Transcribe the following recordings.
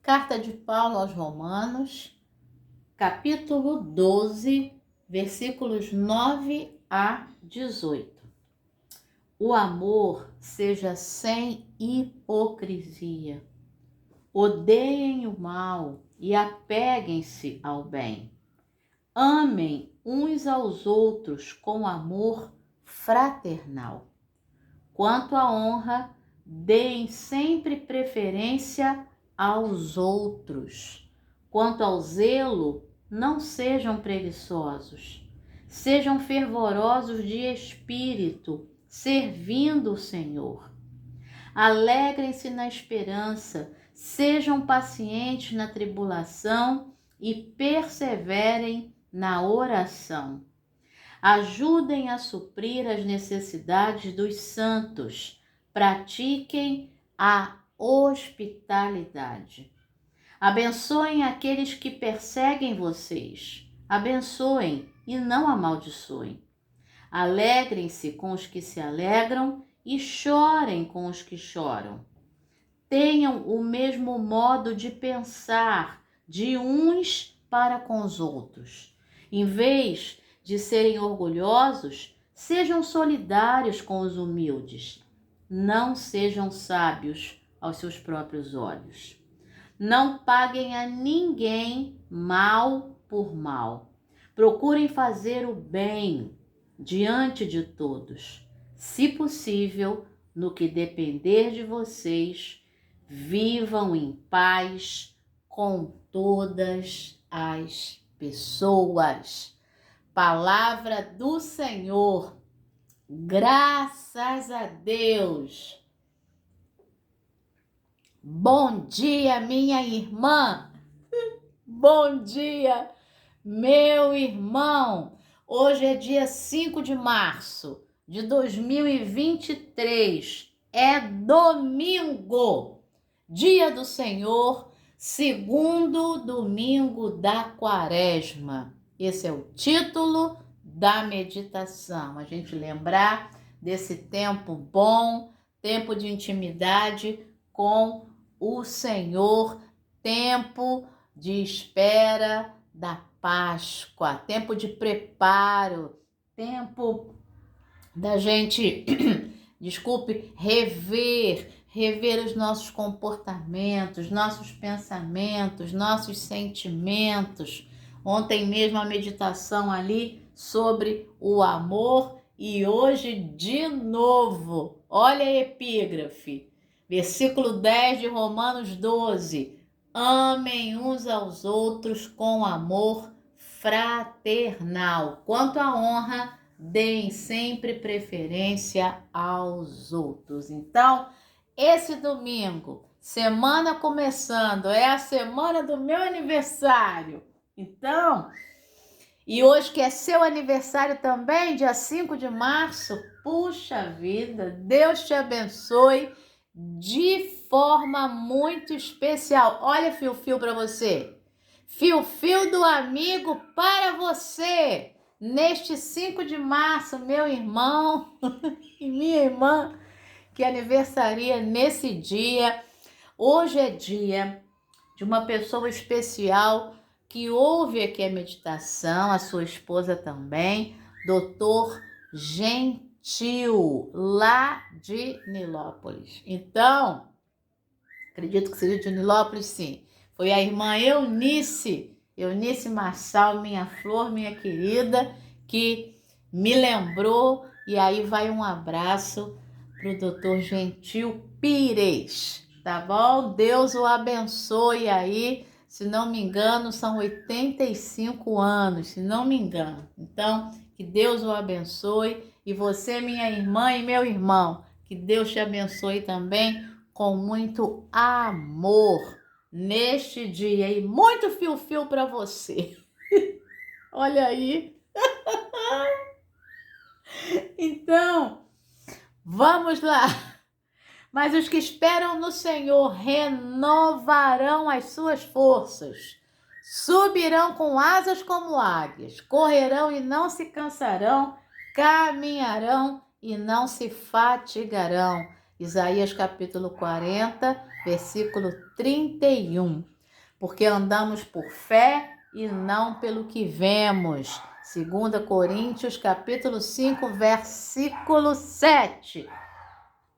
Carta de Paulo aos Romanos, capítulo 12, versículos 9 a 18. O amor seja sem hipocrisia. Odeiem o mal e apeguem-se ao bem. Amem uns aos outros com amor fraternal. Quanto à honra, deem sempre preferência aos outros. Quanto ao zelo, não sejam preguiçosos. Sejam fervorosos de espírito, servindo o Senhor. Alegrem-se na esperança, sejam pacientes na tribulação e perseverem na oração. Ajudem a suprir as necessidades dos santos. Pratiquem a hospitalidade. Abençoem aqueles que perseguem vocês. Abençoem e não amaldiçoem. Alegrem-se com os que se alegram e chorem com os que choram. Tenham o mesmo modo de pensar de uns para com os outros. Em vez de serem orgulhosos, sejam solidários com os humildes. Não sejam sábios aos seus próprios olhos. Não paguem a ninguém mal por mal. Procurem fazer o bem diante de todos. Se possível, no que depender de vocês, vivam em paz com todas as pessoas. Palavra do Senhor, graças a Deus. Bom dia, minha irmã. Bom dia, meu irmão. Hoje é dia 5 de março de 2023. É domingo, dia do Senhor, segundo domingo da Quaresma. Esse é o título da meditação. A gente lembrar desse tempo bom, tempo de intimidade com o Senhor, tempo de espera da Páscoa, tempo de preparo, tempo da gente, rever os nossos comportamentos, nossos pensamentos, nossos sentimentos. Ontem mesmo a meditação ali sobre o amor e hoje de novo, olha a epígrafe, versículo 10 de Romanos 12. Amem uns aos outros com amor fraternal. Quanto à honra, deem sempre preferência aos outros. Então, esse domingo, semana começando, é a semana do meu aniversário. Então, e hoje que é seu aniversário também, dia 5 de março, puxa vida, Deus te abençoe de forma muito especial. Olha fio-fio para você. Fio-fio do amigo para você. Neste 5 de março, meu irmão e minha irmã que aniversaria nesse dia. Hoje é dia de uma pessoa especial que ouve aqui a meditação, a sua esposa também, Dr. Gentil, lá de Nilópolis. Então, acredito que seja de Nilópolis, sim. Foi a irmã Eunice Marçal, minha flor, minha querida, que me lembrou. E aí vai um abraço para o Dr. Gentil Pires, tá bom? Deus o abençoe aí. Se não me engano, são 85 anos, se não me engano. Então, que Deus o abençoe. E você, minha irmã e meu irmão, que Deus te abençoe também com muito amor neste dia. E muito fio-fio para você. Olha aí. Então, vamos lá. Mas os que esperam no Senhor renovarão as suas forças, subirão com asas como águias, correrão e não se cansarão, caminharão e não se fatigarão. Isaías capítulo 40, versículo 31. porque andamos por fé e não pelo que vemos. 2 Coríntios, capítulo 5, versículo 7.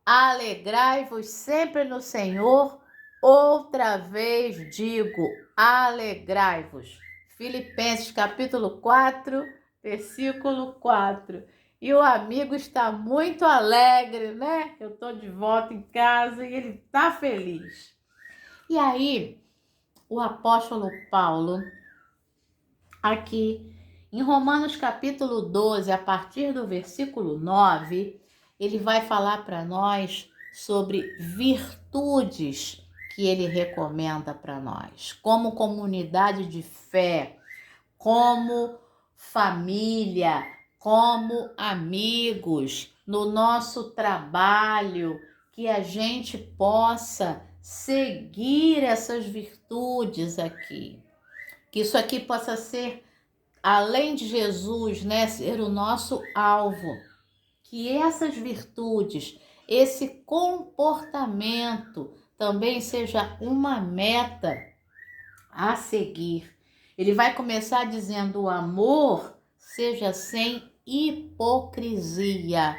Alegrai-vos sempre no Senhor. Outra vez digo, alegrai-vos. Filipenses, capítulo 4, versículo 4. E o amigo está muito alegre, né? Eu estou de volta em casa e ele está feliz. E aí, o apóstolo Paulo, aqui em Romanos capítulo 12, a partir do versículo 9, ele vai falar para nós sobre virtudes que ele recomenda para nós, como comunidade de fé, como família, como amigos, no nosso trabalho, que a gente possa seguir essas virtudes aqui. Que isso aqui possa ser, além de Jesus, né, ser o nosso alvo. Que essas virtudes, esse comportamento também seja uma meta a seguir. Ele vai começar dizendo: o amor seja sem hipocrisia.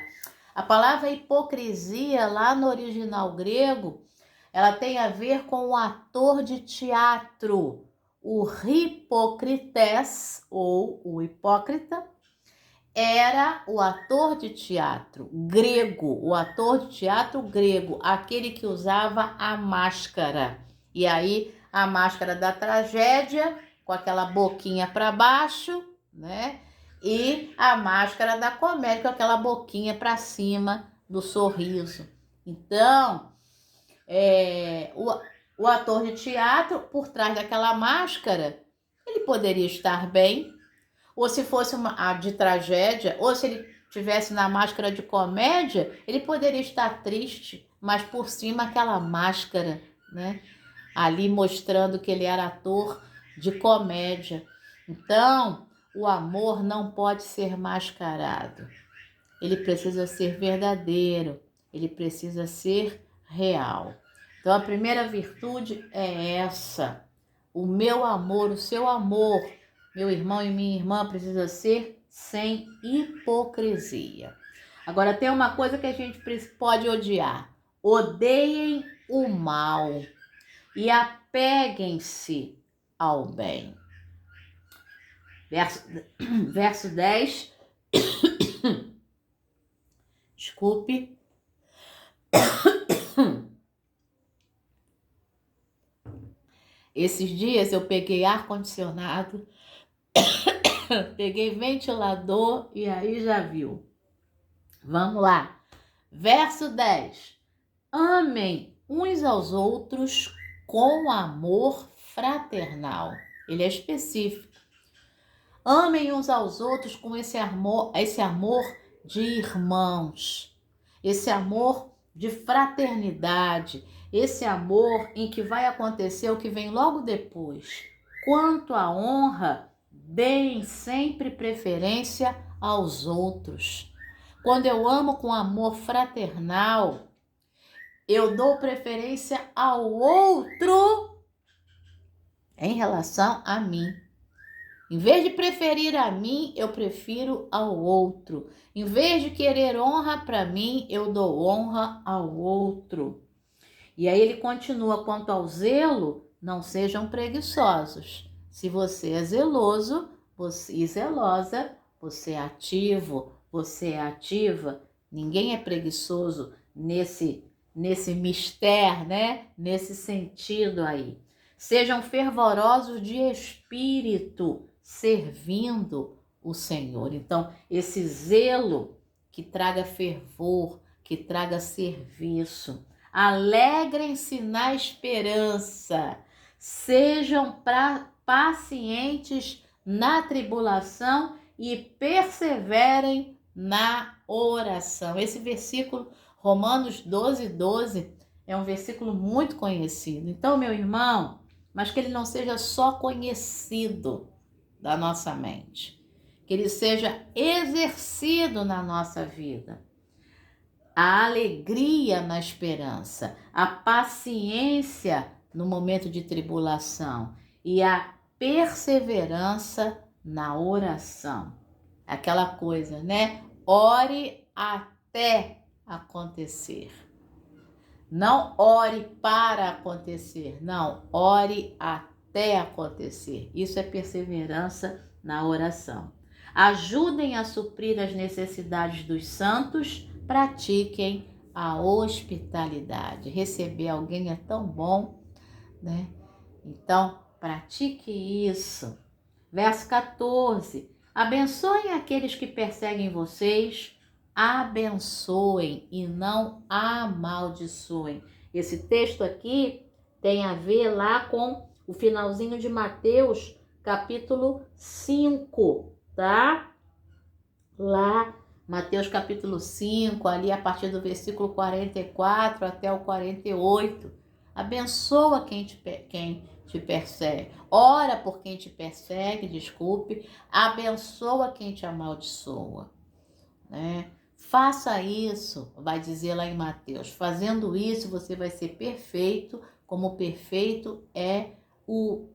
A palavra hipocrisia, lá no original grego, ela tem a ver com o ator de teatro. O hipócrites, ou o hipócrita, era o ator de teatro grego, aquele que usava a máscara. E aí, a máscara da tragédia, com aquela boquinha para baixo, né? E a máscara da comédia, com aquela boquinha para cima do sorriso. Então, o ator de teatro, por trás daquela máscara, ele poderia estar bem, ou se fosse a de tragédia, ou se ele tivesse na máscara de comédia, ele poderia estar triste, mas por cima aquela máscara, né? Ali mostrando que ele era ator de comédia. Então, o amor não pode ser mascarado. Ele precisa ser verdadeiro, ele precisa ser real. Então, a primeira virtude é essa. O meu amor, o seu amor, meu irmão e minha irmã, precisa ser sem hipocrisia. Agora, tem uma coisa que a gente pode odiar. Odeiem o mal e apeguem-se ao bem. Verso 10. Desculpe. Esses dias eu peguei ar-condicionado, peguei ventilador e aí já viu. Vamos lá. Verso 10. Amem uns aos outros com amor fraternal. Ele é específico. Amem uns aos outros com esse amor de irmãos, esse amor de fraternidade, esse amor em que vai acontecer o que vem logo depois. Quanto à honra, deem sempre preferência aos outros. Quando eu amo com amor fraternal, eu dou preferência ao outro em relação a mim. Em vez de preferir a mim, eu prefiro ao outro. Em vez de querer honra para mim, eu dou honra ao outro. E aí ele continua: quanto ao zelo, não sejam preguiçosos. Se você é zeloso, e zelosa, você é ativo, você é ativa. Ninguém é preguiçoso nesse mistério, né? Nesse sentido aí. Sejam fervorosos de espírito, servindo o Senhor. Então, esse zelo que traga fervor, que traga serviço. Alegrem-se na esperança. Sejam pacientes na tribulação e perseverem na oração. Esse versículo, Romanos 12, 12, é um versículo muito conhecido. Então, meu irmão, mas que ele não seja só conhecido da nossa mente, que ele seja exercido na nossa vida. A alegria na esperança, a paciência no momento de tribulação. e a perseverança na oração. Aquela coisa, né? Ore até acontecer. Não ore para acontecer, não, ore até acontecer. Isso é perseverança na oração. Ajudem a suprir as necessidades dos santos, pratiquem a hospitalidade. Receber alguém é tão bom, né? Então, pratique isso. Verso 14. Abençoem aqueles que perseguem vocês, abençoem e não amaldiçoem. Esse texto aqui tem a ver lá com o finalzinho de Mateus, capítulo 5, tá? Lá, Mateus capítulo 5, ali a partir do versículo 44 até o 48. Abençoa quem te persegue. Ora por quem te persegue, desculpe. Abençoa quem te amaldiçoa, né? Faça isso, vai dizer lá em Mateus. Fazendo isso, você vai ser perfeito, como perfeito é o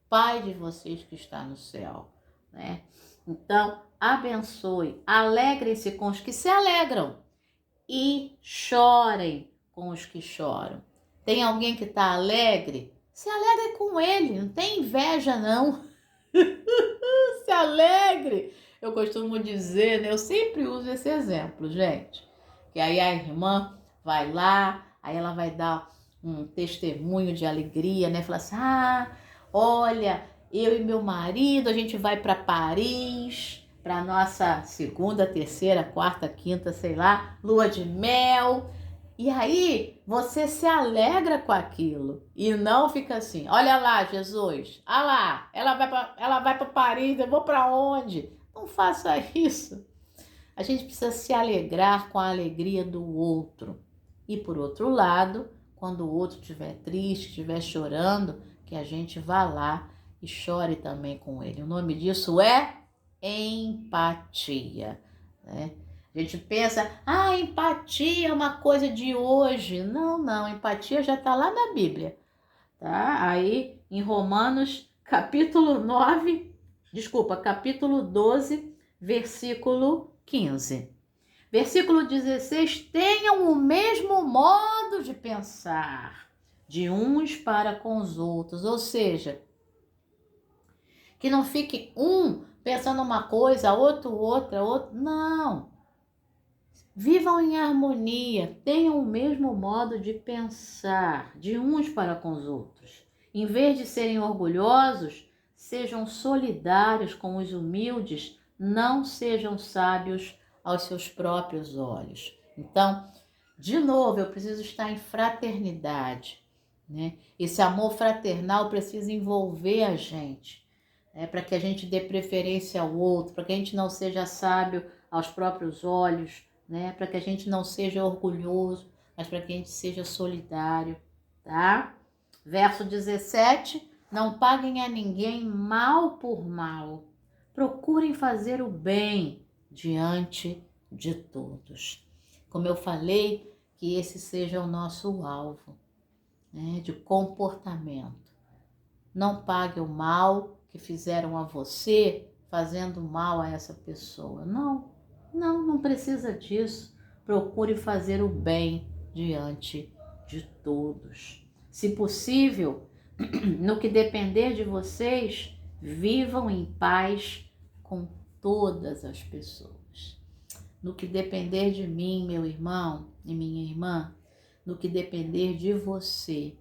Pai de vocês que está no céu, né? Então, abençoe, alegrem-se com os que se alegram e chorem com os que choram. Tem alguém que está alegre? Se alegre com ele, não tem inveja não. Se alegre. Eu costumo dizer, né? Eu sempre uso esse exemplo, gente. Que aí a irmã vai lá, aí ela vai dar um testemunho de alegria, né? Fala assim, olha, eu e meu marido, a gente vai para Paris, para nossa segunda, terceira, quarta, quinta, sei lá, lua de mel. E aí você se alegra com aquilo e não fica assim, olha lá, Jesus, olha lá, ela vai para Paris, eu vou para onde? Não faça isso. A gente precisa se alegrar com a alegria do outro. E por outro lado, quando o outro estiver triste, estiver chorando, que a gente vá lá e chore também com ele. O nome disso é empatia, né? A gente pensa, empatia é uma coisa de hoje. Não, empatia já está lá na Bíblia, tá? Aí em Romanos, capítulo 12, versículo 15. Versículo 16, tenham o mesmo modo de pensar de uns para com os outros, ou seja, que não fique um pensando uma coisa, outro outra, não. Vivam em harmonia, tenham o mesmo modo de pensar de uns para com os outros. Em vez de serem orgulhosos, sejam solidários com os humildes, não sejam sábios aos seus próprios olhos. Então, de novo, eu preciso estar em fraternidade, né? Esse amor fraternal precisa envolver a gente, né? Para que a gente dê preferência ao outro, para que a gente não seja sábio aos próprios olhos, né? Para que a gente não seja orgulhoso, mas para que a gente seja solidário, tá? Verso 17, não paguem a ninguém mal por mal, procurem fazer o bem diante de todos. Como eu falei, que esse seja o nosso alvo, né, de comportamento. Não pague o mal que fizeram a você fazendo mal a essa pessoa. Não precisa disso. Procure fazer o bem diante de todos. Se possível, no que depender de vocês, vivam em paz com todas as pessoas. No que depender de mim, meu irmão e minha irmã, no que depender de você,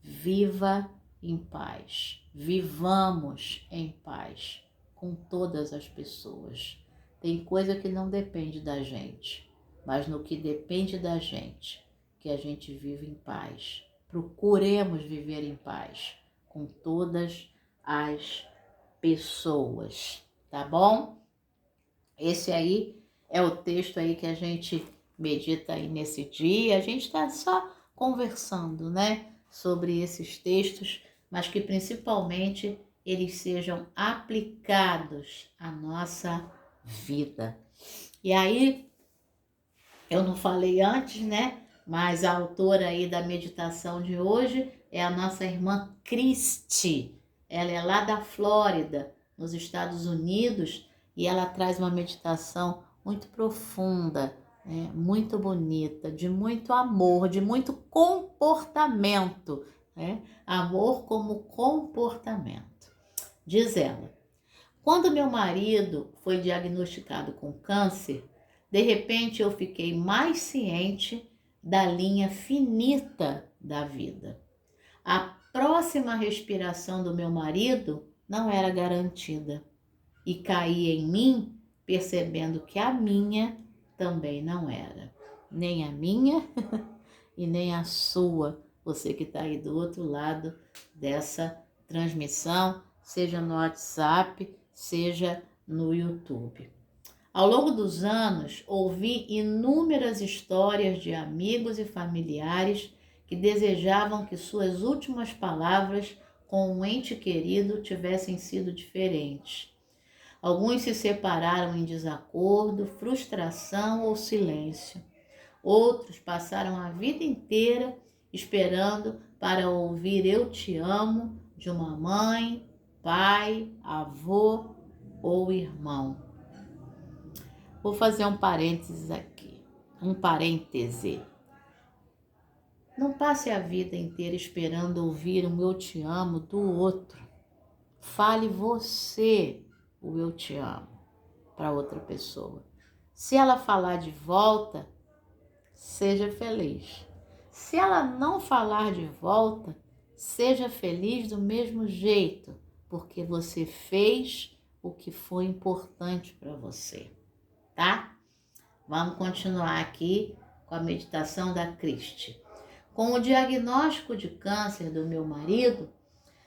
viva em paz. Vivamos em paz com todas as pessoas. Tem coisa que não depende da gente, mas no que depende da gente, que a gente vive em paz. Procuremos viver em paz com todas as pessoas, tá bom? Esse aí é o texto aí que a gente medita aí nesse dia. A gente está só conversando, né, sobre esses textos, mas que principalmente eles sejam aplicados à nossa vida. E aí, eu não falei antes, né, mas a autora aí da meditação de hoje é a nossa irmã Cristi, Ela é lá da Flórida, nos Estados Unidos, e ela traz uma meditação muito profunda, né? Muito bonita, de muito amor, de muito comportamento, né? Amor como comportamento. Diz ela: quando meu marido foi diagnosticado com câncer, de repente eu fiquei mais ciente da linha finita da vida. A próxima respiração do meu marido não era garantida e caí em mim percebendo que a minha também não era. Nem a minha e nem a sua, você que está aí do outro lado dessa transmissão, seja no WhatsApp, seja no YouTube. Ao longo dos anos, ouvi inúmeras histórias de amigos e familiares que desejavam que suas últimas palavras com um ente querido tivessem sido diferentes. Alguns se separaram em desacordo, frustração ou silêncio. Outros passaram a vida inteira esperando para ouvir "eu te amo" de uma mãe, pai, avô ou irmão. Vou fazer um parênteses aqui, um parêntese. Não passe a vida inteira esperando ouvir um "eu te amo" do outro. Fale você o "eu te amo" para outra pessoa. Se ela falar de volta, seja feliz. Se ela não falar de volta, seja feliz do mesmo jeito, porque você fez o que foi importante para você, tá? Vamos continuar aqui com a meditação da Cristi. Com o diagnóstico de câncer do meu marido,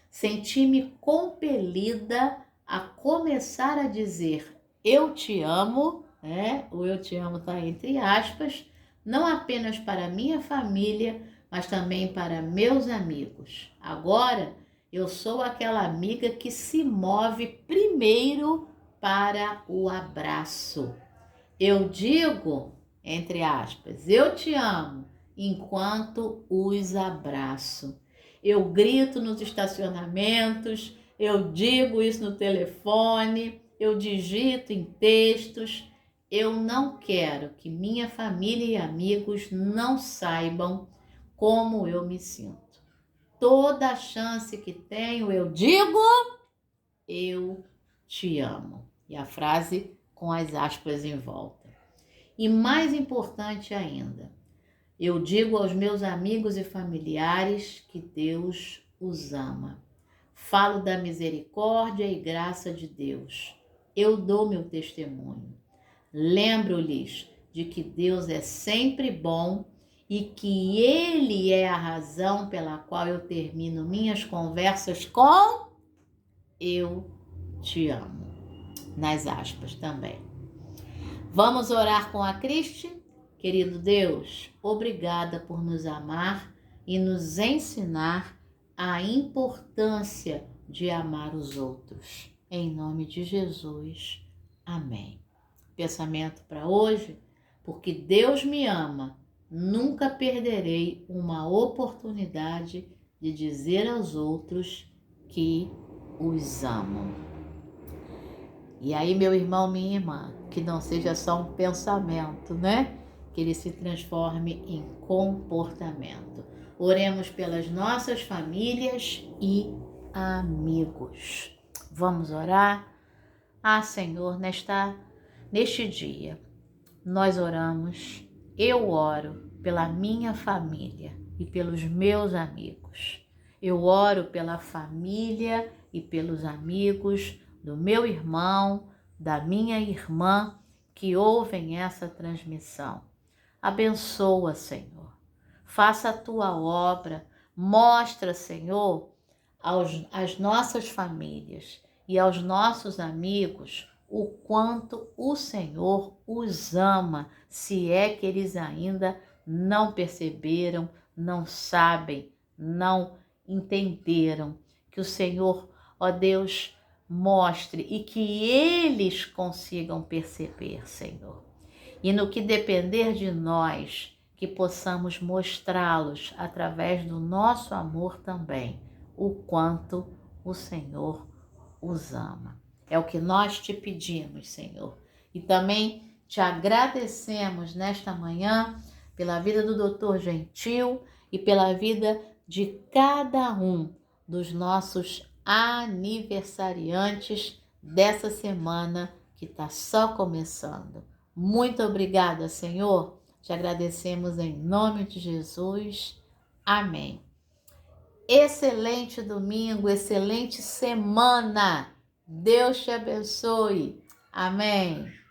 senti-me compelida a começar a dizer "eu te amo", né? O "eu te amo" está entre aspas, não apenas para minha família, mas também para meus amigos. Agora, eu sou aquela amiga que se move primeiro para o abraço. Eu digo, entre aspas, "eu te amo", enquanto os abraço. Eu grito nos estacionamentos, eu digo isso no telefone, eu digito em textos. Eu não quero que minha família e amigos não saibam como eu me sinto. Toda a chance que tenho, eu digo "eu te amo". E a frase com as aspas em volta. E mais importante ainda, eu digo aos meus amigos e familiares que Deus os ama. Falo da misericórdia e graça de Deus. Eu dou meu testemunho. Lembro-lhes de que Deus é sempre bom e que Ele é a razão pela qual eu termino minhas conversas com "eu te amo", nas aspas também. Vamos orar com a Cristi? Querido Deus, obrigada por nos amar e nos ensinar a importância de amar os outros. Em nome de Jesus. Amém. Pensamento para hoje: porque Deus me ama, nunca perderei uma oportunidade de dizer aos outros que os amo. E aí, meu irmão, minha irmã, que não seja só um pensamento, né? Que ele se transforme em comportamento. Oremos pelas nossas famílias e amigos. Vamos orar? Senhor, neste dia, nós oramos, eu oro pela minha família e pelos meus amigos. Eu oro pela família e pelos amigos do meu irmão, da minha irmã que ouvem essa transmissão. Abençoa, Senhor. Faça a tua obra. Mostra, Senhor, às nossas famílias e aos nossos amigos o quanto o Senhor os ama, se é que eles ainda não perceberam, não sabem, não entenderam. Que o Senhor, ó Deus, mostre e que eles consigam perceber, Senhor. E no que depender de nós, que possamos mostrá-los através do nosso amor também, o quanto o Senhor os ama. É o que nós te pedimos, Senhor. E também te agradecemos nesta manhã pela vida do Dr. Gentil e pela vida de cada um dos nossos aniversariantes dessa semana que está só começando. Muito obrigada, Senhor. Te agradecemos em nome de Jesus. Amém. Excelente domingo, excelente semana. Deus te abençoe. Amém.